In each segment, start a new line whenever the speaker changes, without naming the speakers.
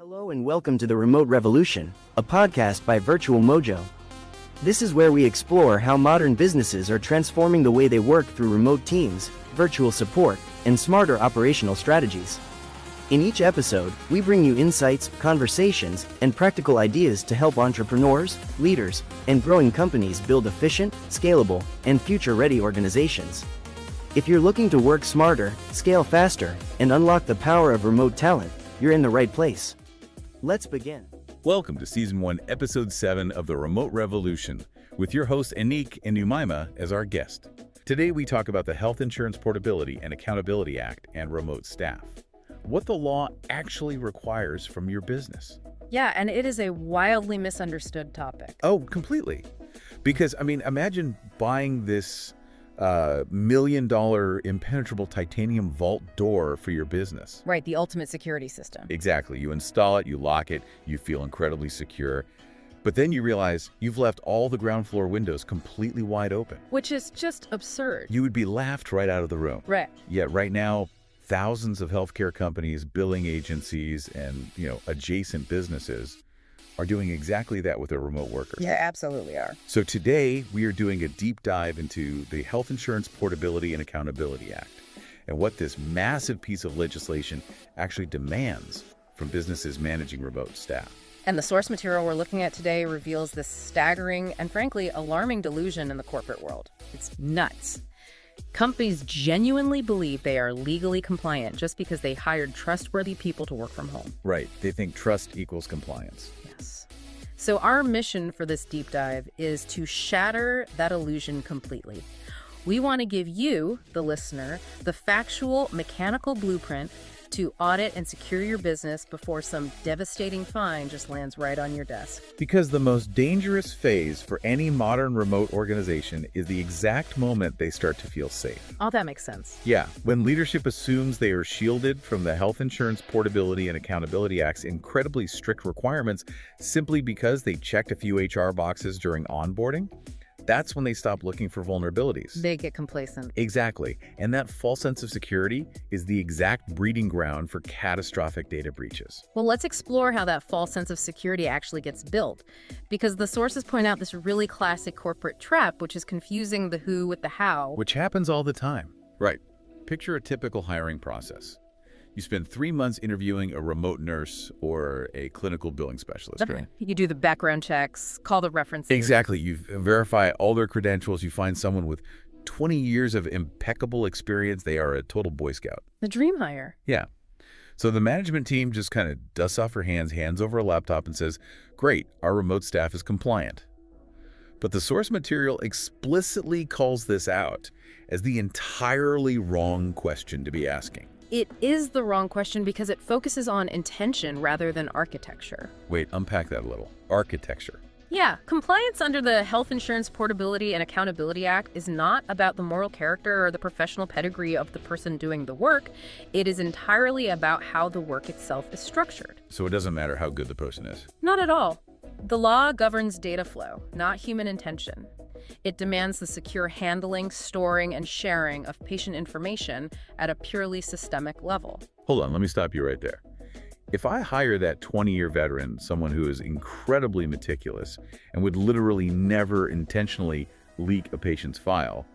Hello and welcome to the Remote Revolution, a podcast by Virtual Mojo. This is where we explore how modern businesses are transforming the way they work through remote teams, virtual support, and smarter operational strategies. In each episode, we bring you insights, conversations, and practical ideas to help entrepreneurs, leaders, and growing companies build efficient, scalable, and future-ready organizations. If you're looking to work smarter, scale faster, and unlock the power of remote talent, you're in the right place. Let's begin.
Welcome to Season 1, Episode 7 of the Remote Revolution, with your hosts Anik and Umaima as our guest. Today we talk about the Health Insurance Portability and Accountability Act and remote staff. What the law actually requires from your business.
Yeah, and it is a wildly misunderstood topic.
Oh, completely. Because, imagine buying this $1 million impenetrable titanium vault door for your business.
Right, the ultimate security system.
Exactly. You install it, you lock it, you feel incredibly secure. But then you realize you've left all the ground floor windows completely wide open.
Which is just absurd.
You would be laughed right out of the room.
Right.
Yet right now, thousands of healthcare companies, billing agencies, and adjacent businesses are doing exactly that with their remote workers.
Yeah, absolutely are.
So today, we are doing a deep dive into the Health Insurance Portability and Accountability Act and what this massive piece of legislation actually demands from businesses managing remote staff.
And the source material we're looking at today reveals this staggering and frankly alarming delusion in the corporate world. It's nuts. Companies genuinely believe they are legally compliant just because they hired trustworthy people to work from home.
Right. They think trust equals compliance.
Yes. So our mission for this deep dive is to shatter that illusion completely. We want to give you, the listener, the factual, mechanical blueprint to audit and secure your business before some devastating fine just lands right on your desk.
Because the most dangerous phase for any modern remote organization is the exact moment they start to feel safe.
Oh, that makes sense.
Yeah, when leadership assumes they are shielded from the Health Insurance Portability and Accountability Act's incredibly strict requirements simply because they checked a few HR boxes during onboarding, that's when they stop looking for vulnerabilities.
They get complacent.
Exactly. And that false sense of security is the exact breeding ground for catastrophic data breaches.
Well, let's explore how that false sense of security actually gets built. Because the sources point out this really classic corporate trap, which is confusing the who with the how.
Which happens all the time. Right. Picture a typical hiring process. You spend 3 months interviewing a remote nurse or a clinical billing specialist, right?
You do the background checks, call the references.
Exactly. You verify all their credentials. You find someone with 20 years of impeccable experience. They are a total Boy Scout.
The dream hire.
Yeah. So the management team just kind of dusts off her hands over a laptop and says, great, our remote staff is compliant. But the source material explicitly calls this out as the entirely wrong question to be asking.
It is the wrong question because it focuses on intention rather than architecture.
Wait, unpack that a little. Architecture.
Yeah, compliance under the Health Insurance Portability and Accountability Act is not about the moral character or the professional pedigree of the person doing the work. It is entirely about how the work itself is structured.
So it doesn't matter how good the person is?
Not at all. The law governs data flow, not human intention. It demands the secure handling, storing, and sharing of patient information at a purely systemic level.
Hold on, let me stop you right there. If I hire that 20-year veteran, someone who is incredibly meticulous and would literally never intentionally leak a patient's file,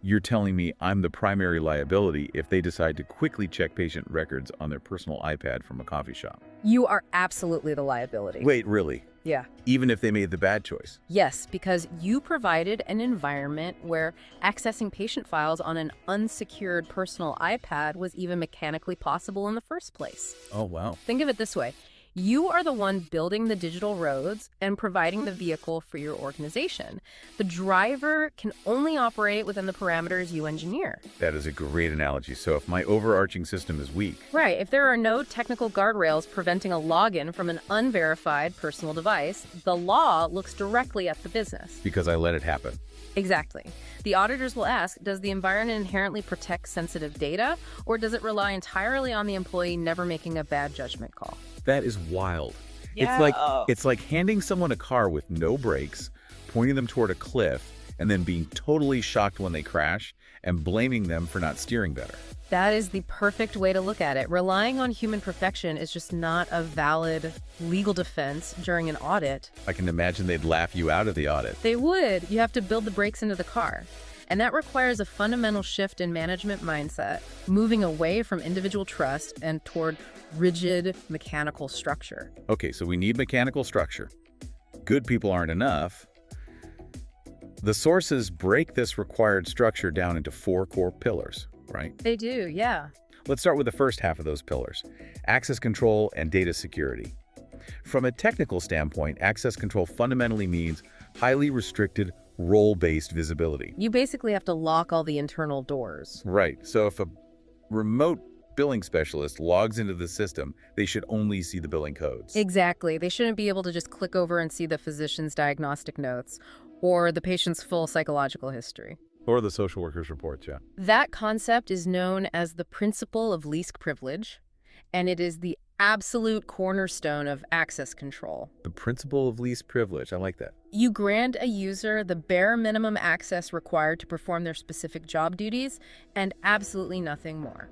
you're telling me I'm the primary liability if they decide to quickly check patient records on their personal iPad from a coffee shop.
You are absolutely the liability.
Wait, really?
Yeah.
Even if they made the bad choice?
Yes, because you provided an environment where accessing patient files on an unsecured personal iPad was even mechanically possible in the first place.
Oh, wow.
Think of it this way. You are the one building the digital roads and providing the vehicle for your organization. The driver can only operate within the parameters you engineer.
That is a great analogy. So if my overarching system is weak...
Right. If there are no technical guardrails preventing a login from an unverified personal device, the law looks directly at the business.
Because I let it happen.
Exactly. The auditors will ask, does the environment inherently protect sensitive data, or does it rely entirely on the employee never making a bad judgment call?
That is wild.
Yeah.
It's like handing someone a car with no brakes, pointing them toward a cliff, and then being totally shocked when they crash, and blaming them for not steering better.
That is the perfect way to look at it. Relying on human perfection is just not a valid legal defense during an audit.
I can imagine they'd laugh you out of the audit.
They would. You have to build the brakes into the car. And that requires a fundamental shift in management mindset, moving away from individual trust and toward rigid mechanical structure.
Okay, so we need mechanical structure. Good people aren't enough. The sources break this required structure down into 4 core pillars, right?
They do, yeah.
Let's start with the first half of those pillars, access control and data security. From a technical standpoint, access control fundamentally means highly restricted, role-based visibility.
You basically have to lock all the internal doors.
Right. So if a remote billing specialist logs into the system, they should only see the billing codes.
Exactly. They shouldn't be able to just click over and see the physician's diagnostic notes or the patient's full psychological history.
Or the social worker's reports, yeah.
That concept is known as the principle of least privilege, and it is the absolute cornerstone of access control.
The principle of least privilege. I like that.
You grant a user the bare minimum access required to perform their specific job duties and absolutely nothing more.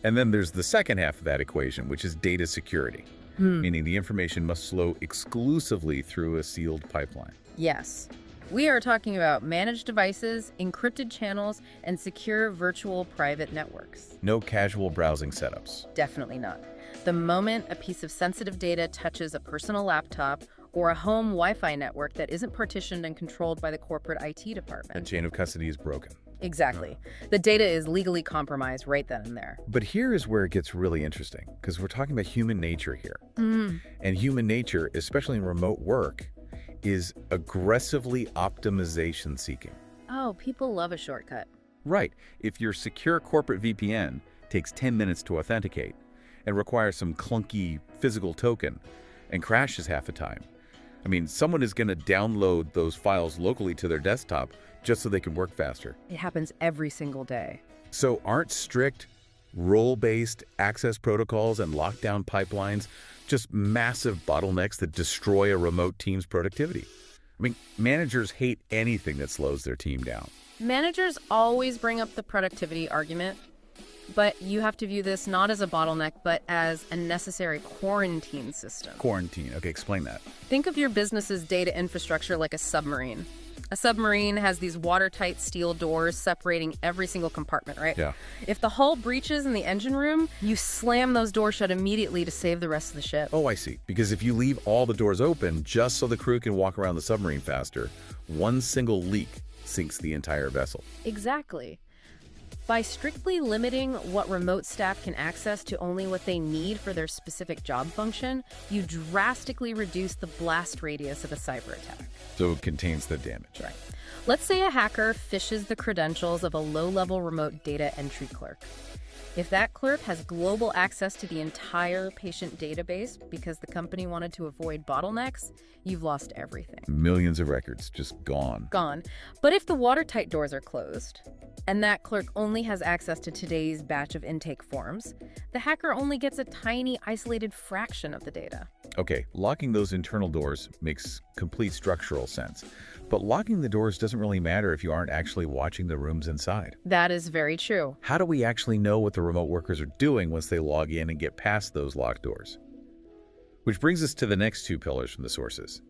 And then there's the second half of that equation, which is data security, meaning the information must flow exclusively through a sealed pipeline.
Yes. We are talking about managed devices, encrypted channels, and secure virtual private networks.
No casual browsing setups.
Definitely not. The moment a piece of sensitive data touches a personal laptop or a home Wi-Fi network that isn't partitioned and controlled by the corporate IT department.
That chain of custody is broken.
Exactly. The data is legally compromised right then and there.
But here is where it gets really interesting, because we're talking about human nature here. And human nature, especially in remote work, is aggressively optimization seeking.
Oh, people love a shortcut.
Right. If your secure corporate VPN takes 10 minutes to authenticate and requires some clunky physical token and crashes half the time, I mean, someone is going to download those files locally to their desktop just so they can work faster.
It happens every single day.
So aren't strict role-based access protocols and lockdown pipelines just massive bottlenecks that destroy a remote team's productivity? I mean, managers hate anything that slows their team down.
Managers always bring up the productivity argument, but you have to view this not as a bottleneck, but as a necessary quarantine system.
Quarantine. Okay, explain that.
Think of your business's data infrastructure like a submarine. A submarine has these watertight steel doors separating every single compartment, right?
Yeah.
If the hull breaches in the engine room, you slam those doors shut immediately to save the rest of the ship.
Oh, I see. Because if you leave all the doors open just so the crew can walk around the submarine faster, one single leak sinks the entire vessel.
Exactly. By strictly limiting what remote staff can access to only what they need for their specific job function, you drastically reduce the blast radius of a cyber attack.
So it contains the damage.
Right. Let's say a hacker phishes the credentials of a low-level remote data entry clerk. If that clerk has global access to the entire patient database because the company wanted to avoid bottlenecks, you've lost everything.
Millions of records just gone.
Gone. But if the watertight doors are closed, and that clerk only has access to today's batch of intake forms, the hacker only gets a tiny, isolated fraction of the data.
Okay, locking those internal doors makes complete structural sense. But locking the doors doesn't really matter if you aren't actually watching the rooms inside.
That is very true.
How do we actually know what the remote workers are doing once they log in and get past those locked doors? Which brings us to the next 2 pillars from the sources: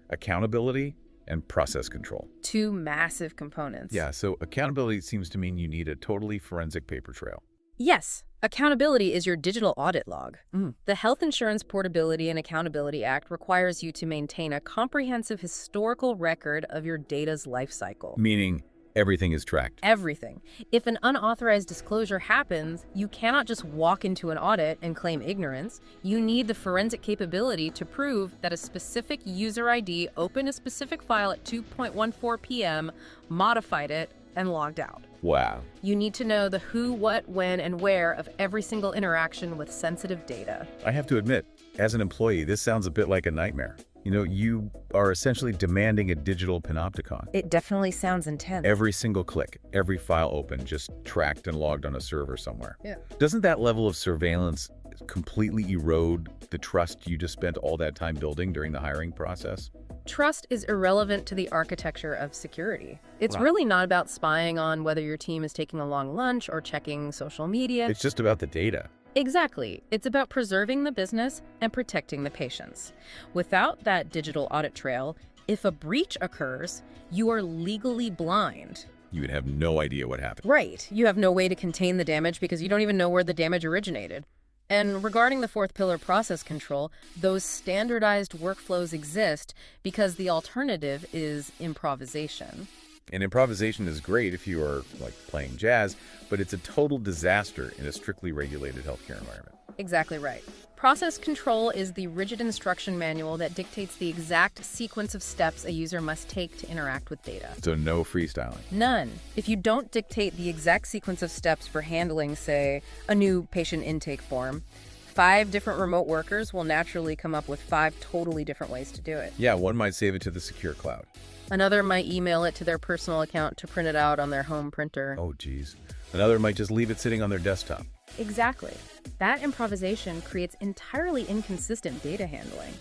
accountability and process control.
2 massive components.
Yeah, so accountability seems to mean you need a totally forensic paper trail.
Yes, accountability is your digital audit log. The Health Insurance Portability and Accountability Act requires you to maintain a comprehensive historical record of your data's life cycle.
Meaning everything is tracked.
Everything. If an unauthorized disclosure happens, you cannot just walk into an audit and claim ignorance. You need the forensic capability to prove that a specific user ID opened a specific file at 2:14 p.m., modified it, and logged out.
Wow.
You need to know the who, what, when, and where of every single interaction with sensitive data.
I have to admit, as an employee, this sounds a bit like a nightmare. You know, you are essentially demanding a digital panopticon.
It definitely sounds intense.
Every single click, every file open, just tracked and logged on a server somewhere.
Yeah.
Doesn't that level of surveillance completely erode the trust you just spent all that time building during the hiring process?
Trust is irrelevant to the architecture of security. It's
Right.
really not about spying on whether your team is taking a long lunch or checking social media.
It's just about the data.
Exactly. It's about preserving the business and protecting the patients. Without that digital audit trail, if a breach occurs, you are legally blind.
You would have no idea what happened.
Right. You have no way to contain the damage because you don't even know where the damage originated. And regarding the fourth pillar, process control, those standardized workflows exist because the alternative is improvisation.
And improvisation is great if you are like playing jazz, but it's a total disaster in a strictly regulated healthcare environment.
Exactly right. Process control is the rigid instruction manual that dictates the exact sequence of steps a user must take to interact with data.
So no freestyling.
None. If you don't dictate the exact sequence of steps for handling, say, a new patient intake form, 5 different remote workers will naturally come up with 5 totally different ways to do it.
Yeah, one might save it to the secure cloud.
Another might email it to their personal account to print it out on their home printer.
Oh, geez. Another might just leave it sitting on their desktop.
Exactly. That improvisation creates entirely inconsistent data handling.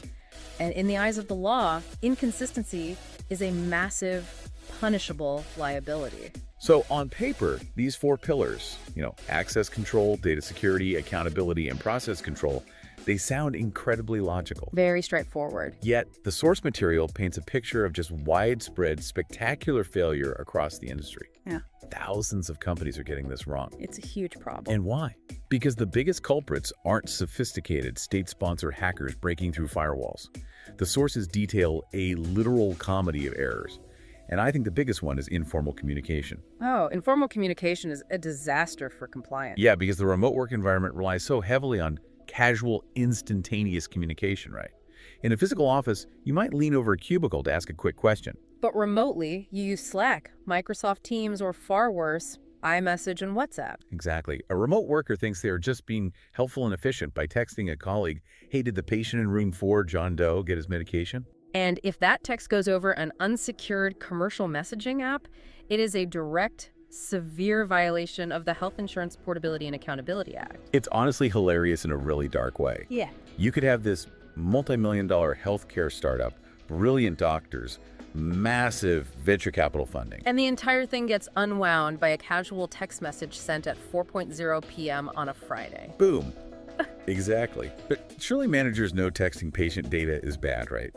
And in the eyes of the law, inconsistency is a massive, punishable liability.
So on paper, these 4 pillars, access control, data security, accountability, and process control, they sound incredibly logical.
Very straightforward.
Yet, the source material paints a picture of just widespread, spectacular failure across the industry.
Yeah.
Thousands of companies are getting this wrong.
It's a huge problem.
And why? Because the biggest culprits aren't sophisticated state-sponsored hackers breaking through firewalls. The sources detail a literal comedy of errors. And I think the biggest one is informal communication.
Oh, informal communication is a disaster for compliance.
Yeah, because the remote work environment relies so heavily on casual, instantaneous communication, right? In a physical office, you might lean over a cubicle to ask a quick question.
But remotely, you use Slack, Microsoft Teams, or far worse, iMessage and WhatsApp.
Exactly. A remote worker thinks they are just being helpful and efficient by texting a colleague, hey, did the patient in room 4, John Doe, get his medication?
And if that text goes over an unsecured commercial messaging app, it is a direct, severe violation of the Health Insurance Portability and Accountability Act.
It's honestly hilarious in a really dark way.
Yeah.
You could have this multi-million-dollar healthcare startup, brilliant doctors, massive venture capital funding.
And the entire thing gets unwound by a casual text message sent at 4:00 p.m. on a Friday.
Boom. Exactly. But surely managers know texting patient data is bad, right?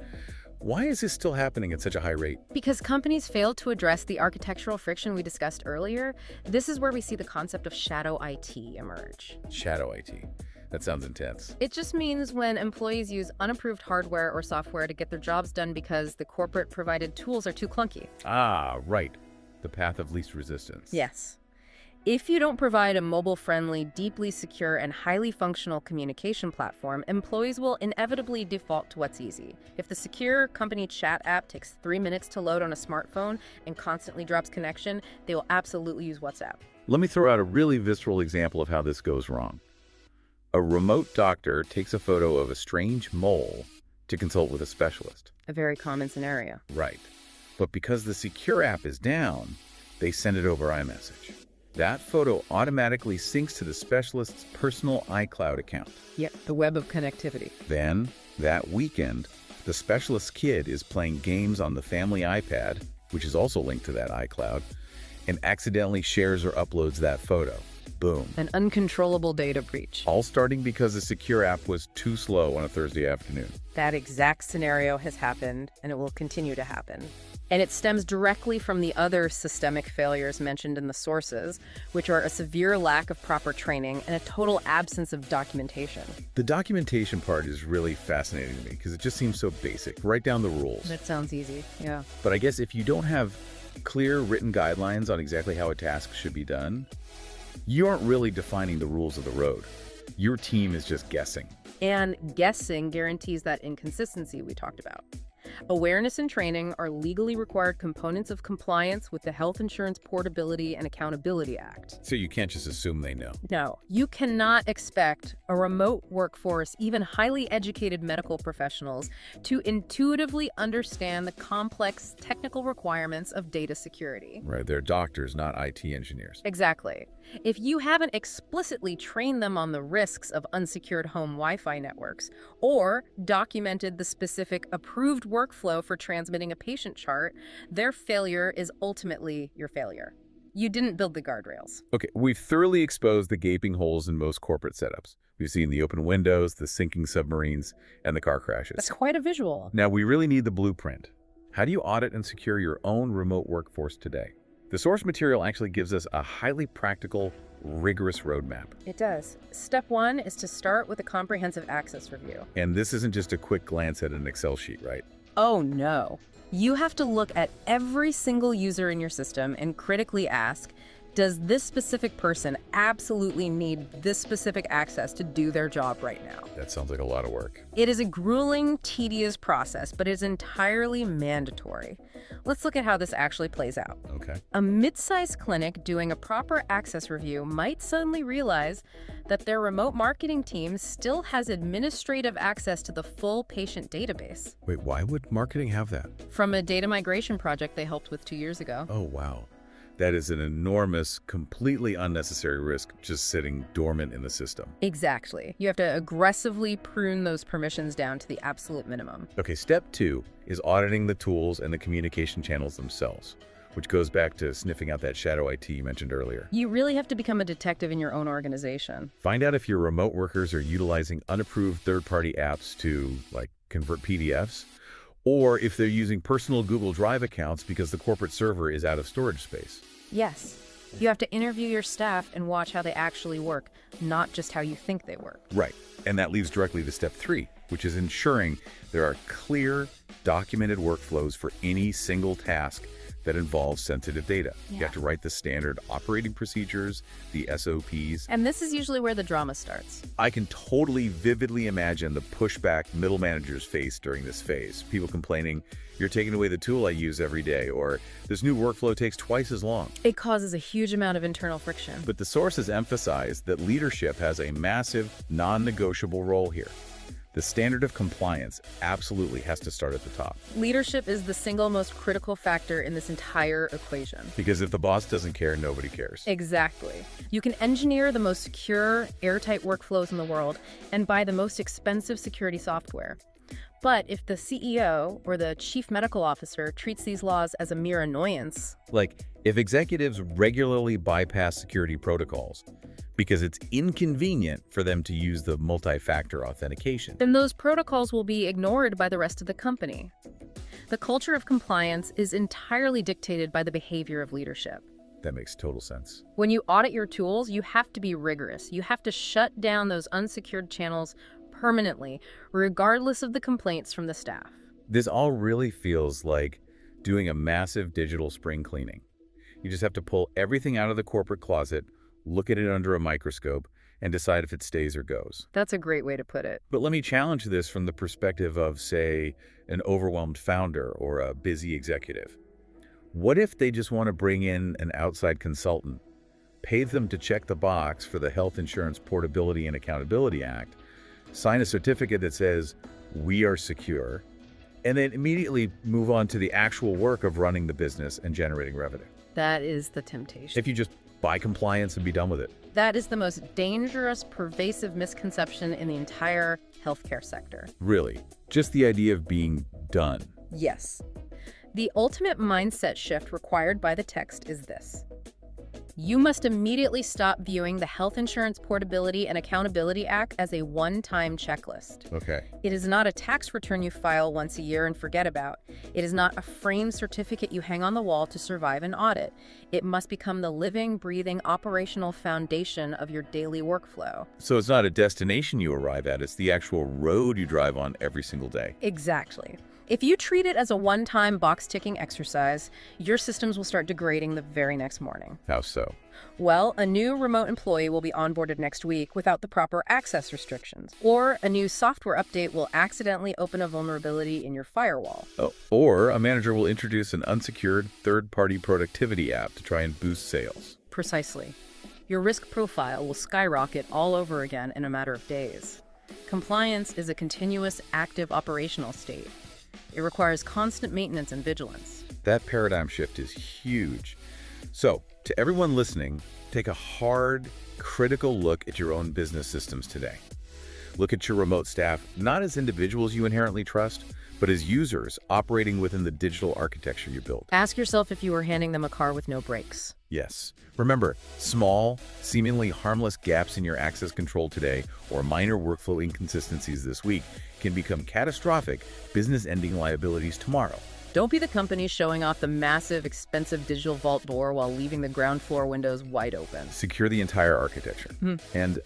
Why is this still happening at such a high rate?
Because companies failed to address the architectural friction we discussed earlier, this is where we see the concept of shadow IT emerge.
Shadow IT. That sounds intense.
It just means when employees use unapproved hardware or software to get their jobs done because the corporate-provided tools are too clunky.
Ah, right. The path of least resistance.
Yes. If you don't provide a mobile-friendly, deeply secure, and highly functional communication platform, employees will inevitably default to what's easy. If the secure company chat app takes 3 minutes to load on a smartphone and constantly drops connection, they will absolutely use WhatsApp.
Let me throw out a really visceral example of how this goes wrong. A remote doctor takes a photo of a strange mole to consult with a specialist.
A very common scenario.
Right. But because the secure app is down, they send it over iMessage. That photo automatically syncs to the specialist's personal iCloud account.
Yep, the web of connectivity.
Then, that weekend, the specialist's kid is playing games on the family iPad, which is also linked to that iCloud, and accidentally shares or uploads that photo. Boom.
An uncontrollable data breach.
All starting because the secure app was too slow on a Thursday afternoon.
That exact scenario has happened, and it will continue to happen. And it stems directly from the other systemic failures mentioned in the sources, which are a severe lack of proper training and a total absence of documentation.
The documentation part is really fascinating to me because it just seems so basic. Write down the rules.
That sounds easy, yeah.
But I guess if you don't have clear written guidelines on exactly how a task should be done, you aren't really defining the rules of the road. Your team is just guessing.
And guessing guarantees that inconsistency we talked about. Awareness and training are legally required components of compliance with the Health Insurance Portability and Accountability Act.
So you can't just assume they know.
No, you cannot expect a remote workforce, even highly educated medical professionals, to intuitively understand the complex technical requirements of data security.
Right, they're doctors, not IT engineers.
Exactly. If you haven't explicitly trained them on the risks of unsecured home Wi-Fi networks or documented the specific approved workflows workflow for transmitting a patient chart, their failure is ultimately your failure. You didn't build the guardrails.
Okay, we've thoroughly exposed the gaping holes in most corporate setups. We've seen the open windows, the sinking submarines, and the car crashes.
That's quite a visual.
Now, we really need the blueprint. How do you audit and secure your own remote workforce today? The source material actually gives us a highly practical, rigorous roadmap.
It does. Step 1 is to start with a comprehensive access review.
And this isn't just a quick glance at an Excel sheet, right?
Oh no. You have to look at every single user in your system and critically ask, does this specific person absolutely need this specific access to do their job right now?
That sounds like a lot of work.
It is a grueling, tedious process, but it's entirely mandatory. Let's look at how this actually plays out.
Okay.
A mid-sized clinic doing a proper access review might suddenly realize that their remote marketing team still has administrative access to the full patient database.
Wait, why would marketing have that?
From a data migration project they helped with 2 years ago.
Oh, wow. That is an enormous, completely unnecessary risk just sitting dormant in the system.
Exactly. You have to aggressively prune those permissions down to the absolute minimum.
Okay, step 2 is auditing the tools and the communication channels themselves, which goes back to sniffing out that shadow IT you mentioned earlier.
You really have to become a detective in your own organization.
Find out if your remote workers are utilizing unapproved third-party apps to, like, convert PDFs, or if they're using personal Google Drive accounts because the corporate server is out of storage space.
Yes. You have to interview your staff and watch how they actually work, not just how you think they work.
Right. And that leads directly to step 3, which is ensuring there are clear, documented workflows for any single task that involves sensitive data.
Yeah.
You have to write the standard operating procedures, the SOPs.
And this is usually where the drama starts.
I can totally vividly imagine the pushback middle managers face during this phase. People complaining, you're taking away the tool I use every day, or this new workflow takes twice as long.
It causes a huge amount of internal friction.
But the sources emphasize that leadership has a massive, non-negotiable role here. The standard of compliance absolutely has to start at the top.
Leadership is the single most critical factor in this entire equation.
Because if the boss doesn't care, nobody cares.
Exactly. You can engineer the most secure, airtight workflows in the world and buy the most expensive security software. But if the CEO or the chief medical officer treats these laws as a mere annoyance,
like if executives regularly bypass security protocols because it's inconvenient for them to use the multi-factor authentication,
then those protocols will be ignored by the rest of the company. The culture of compliance is entirely dictated by the behavior of leadership.
that makes total sense.
When you audit your tools, you have to be rigorous. You have to shut down those unsecured channels permanently, regardless of the complaints from the staff.
This all really feels like doing a massive digital spring cleaning. You just have to pull everything out of the corporate closet, look at it under a microscope, and decide if it stays or goes.
That's a great way to put it.
But let me challenge this from the perspective of, say, an overwhelmed founder or a busy executive. What if they just want to bring in an outside consultant, pay them to check the box for the Health Insurance Portability and Accountability Act, sign a certificate that says, "We are secure," and then immediately move on to the actual work of running the business and generating revenue?
That is the temptation.
If you just buy compliance and be done with it.
That is the most dangerous, pervasive misconception in the entire healthcare sector.
Really, just the idea of being done.
Yes. The ultimate mindset shift required by the text is this. You must immediately stop viewing the Health Insurance Portability and Accountability Act as a one-time checklist.
Okay.
It is not a tax return you file once a year and forget about. It is not a framed certificate you hang on the wall to survive an audit. It must become the living, breathing, operational foundation of your daily workflow.
So it's not a destination you arrive at, it's the actual road you drive on every single day.
Exactly. If you treat it as a one-time box-ticking exercise, your systems will start degrading the very next morning.
How so?
Well, a new remote employee will be onboarded next week without the proper access restrictions, or a new software update will accidentally open a vulnerability in your firewall.
Oh, or a manager will introduce an unsecured third-party productivity app to try and boost sales.
Precisely. Your risk profile will skyrocket all over again in a matter of days. Compliance is a continuous, active operational state. It requires constant maintenance and vigilance.
That paradigm shift is huge. So, to everyone listening, take a hard, critical look at your own business systems today. Look at your remote staff not as individuals you inherently trust, but as users operating within the digital architecture you built.
Ask yourself if you were handing them a car with no brakes.
Yes. Remember, small, seemingly harmless gaps in your access control today or minor workflow inconsistencies this week can become catastrophic, business-ending liabilities tomorrow.
Don't be the company showing off the massive, expensive digital vault door while leaving the ground floor windows wide open.
Secure the entire architecture. And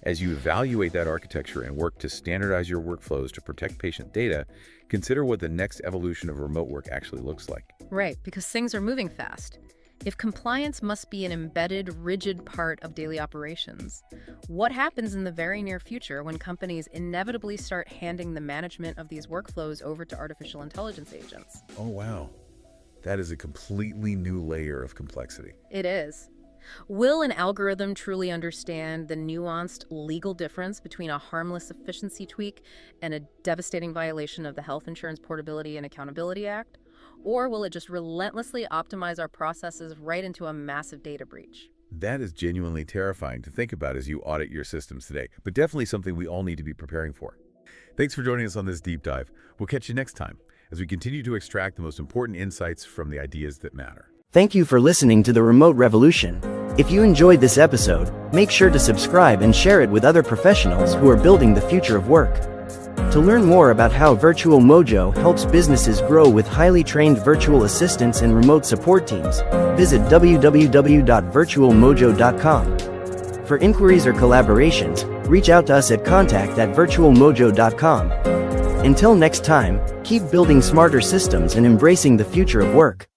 as you evaluate that architecture and work to standardize your workflows to protect patient data, consider what the next evolution of remote work actually looks like.
Right, because things are moving fast. If compliance must be an embedded, rigid part of daily operations, what happens in the very near future when companies inevitably start handing the management of these workflows over to artificial intelligence agents?
Oh, wow. That is a completely new layer of complexity.
It is. Will an algorithm truly understand the nuanced legal difference between a harmless efficiency tweak and a devastating violation of the Health Insurance Portability and Accountability Act? Or will it just relentlessly optimize our processes right into a massive data breach?
That is genuinely terrifying to think about as you audit your systems today, but definitely something we all need to be preparing for. Thanks for joining us on this deep dive. We'll catch you next time as we continue to extract the most important insights from the ideas that matter.
Thank you for listening to The Remote Revolution. If you enjoyed this episode, make sure to subscribe and share it with other professionals who are building the future of work. To learn more about how Virtual Mojo helps businesses grow with highly trained virtual assistants and remote support teams, visit www.virtualmojo.com. For inquiries or collaborations, reach out to us at contact@virtualmojo.com. Until next time, keep building smarter systems and embracing the future of work.